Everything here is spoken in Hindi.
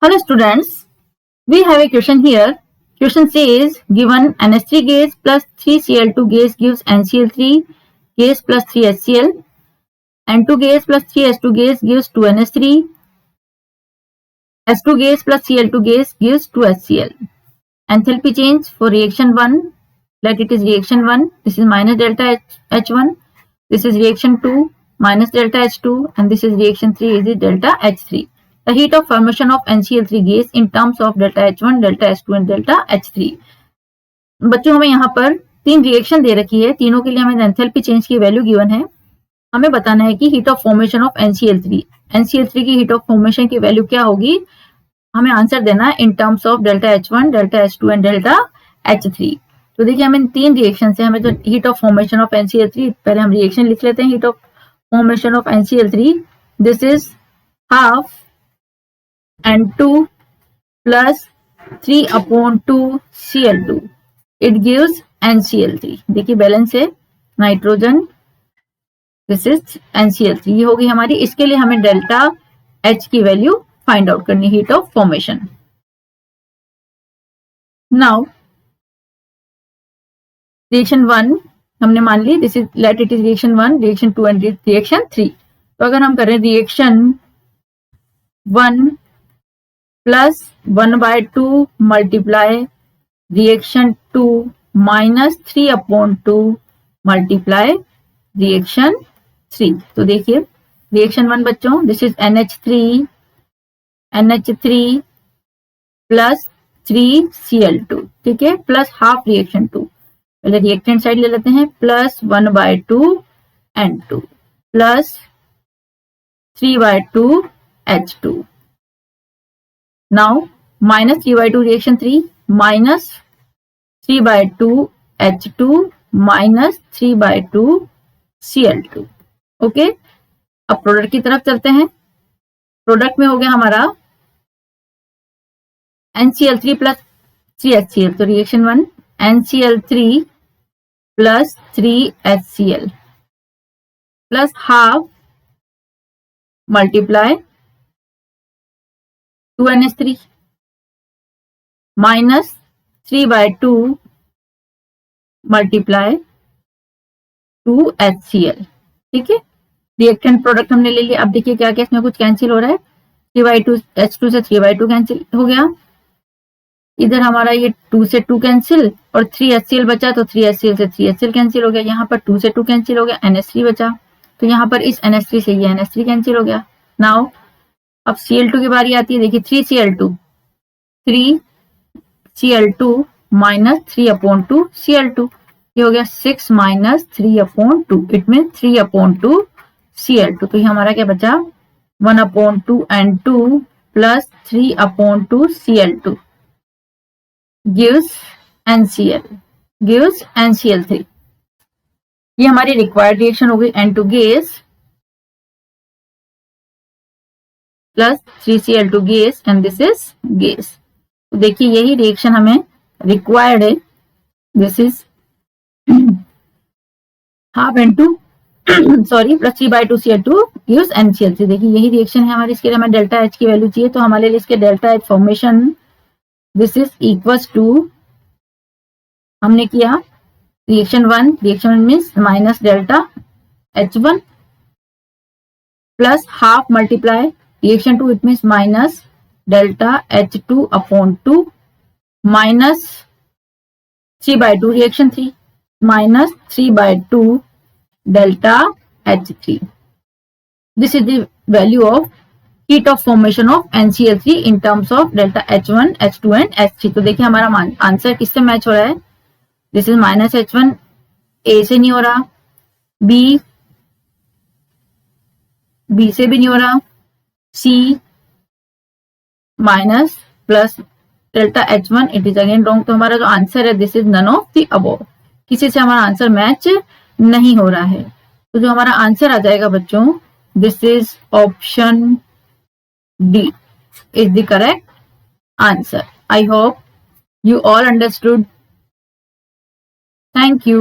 Hello students, we have a question here. Question says given NH3 gas plus 3Cl2 gas gives NCl3 gas plus 3HCl. N2 gas plus 3H2 gas gives 2NH3. H2 gas plus Cl2 gas gives 2HCl. Enthalpy change for reaction 1, let it is reaction 1, this is minus delta H1, this is reaction 2, minus delta H2, and this is reaction 3, is delta H3. The heat of formation of NCl3 gas in terms of delta H1, delta H2 and delta H3. बच्चों हमें यहाँ पर तीन रिएक्शन दे रखी है, तीनों के लिए हमें एंथैल्पी चेंज की वैल्यू गिवन है. हमें बताना है कि heat of formation of NCl3 की हीट ऑफ फॉर्मेशन की वैल्यू क्या होगी. हमें आंसर देना है इन terms of delta H1, delta H2 and delta H3. तो देखिए हमें तीन रिएक्शन से हमें जो heat of formation of NCl3, पहले हम रिएक्शन लिख लेते हैं. Heat of formation of NCl3, this is half N2 plus 3/2 Cl2. It gives NCl3. देखिए बैलेंस है नाइट्रोजन, दिस इज NCl3. ये होगी हमारी. इसके लिए हमें डेल्टा H की वैल्यू फाइंड आउट करनी, heat of formation. Now reaction 1 हमने मान ली, this is let it is reaction 1, reaction 2 and reaction 3. तो अगर हम करें reaction 1 plus 1/2 multiply reaction 2 minus 3/2 multiply reaction 3. तो देखिए रिएक्शन 1 बच्चों, this is NH3 plus 3Cl2, ठीक है, प्लस हाफ रिएक्शन 2. पहले रिएक्टेंट साइड ले लेते हैं, plus 1/2 N2 plus 3/2 H2. Now minus 3/2 reaction 3 minus 3/2 H2 minus 3/2 Cl2. Okay, अब प्रोडक्ट की तरफ चलते हैं. प्रोडक्ट में हो गया हमारा NCl3 प्लस 3HCl. तो reaction 1 NCl3 plus 3HCl plus half multiply 2NH3 minus 3/2 multiply 2HCl. ठीक है, रिएक्टेंट प्रोडक्ट हमने ले लिया. अब देखिए क्या क्या इसमें कुछ कैंसिल हो रहा है. 3/2 H2 से 3/2 कैंसिल हो गया. इधर हमारा ये 2 से 2 कैंसिल और 3HCl बचा, तो 3HCl से 3HCl कैंसिल हो गया. यहाँ पर 2 से 2 कैंसिल हो गया, NH3 बचा. तो यहाँ पर इस NH3 से ये NH3 कैंसिल हो गया. नाउ अब Cl2 की बारी आती है. देखिए 3Cl2 माइनस 3/2 Cl2, ये हो गया 6 माइनस 3/2, इट मीन 3/2 Cl2. तो ये हमारा क्या बचा, 1/2 N2 plus 3/2 Cl2 gives NCl3. ये हमारी रिक्वायर्ड रिएक्शन हो गई. N2 gas plus 3Cl2 gas and this is gas. तो देखिए यही रिएक्शन हमें रिक्वायर्ड है. This is half N2 sorry plus 3/2 Cl2 gives NCl3. देखिए यही रिएक्शन है हमारी. इसके लिए हमें डेल्टा H की वैल्यू चाहिए, तो हमारे लिए इसके delta H formation this is equals to, हमने किया reaction 1 means minus delta H1 plus half multiply reaction 2, it means minus delta H2/2 minus 3/2 reaction 3 minus 3/2 delta H3. This is the value of heat of formation of NCl3 in terms of delta H1, H2 and H3. तो देखिए हमारा आंसर किससे मैच हो रहा है. This is minus H1 A से नहीं हो रहा, B से भी नहीं हो रहा, C minus plus delta H1, it is again wrong. तो हमारा जो आंसर है this is none of the above. किसी से हमारा आंसर मैच नहीं हो रहा है. तो जो हमारा आंसर आ जाएगा बच्चों, this is option D is the correct answer. I hope you all understood. Thank you.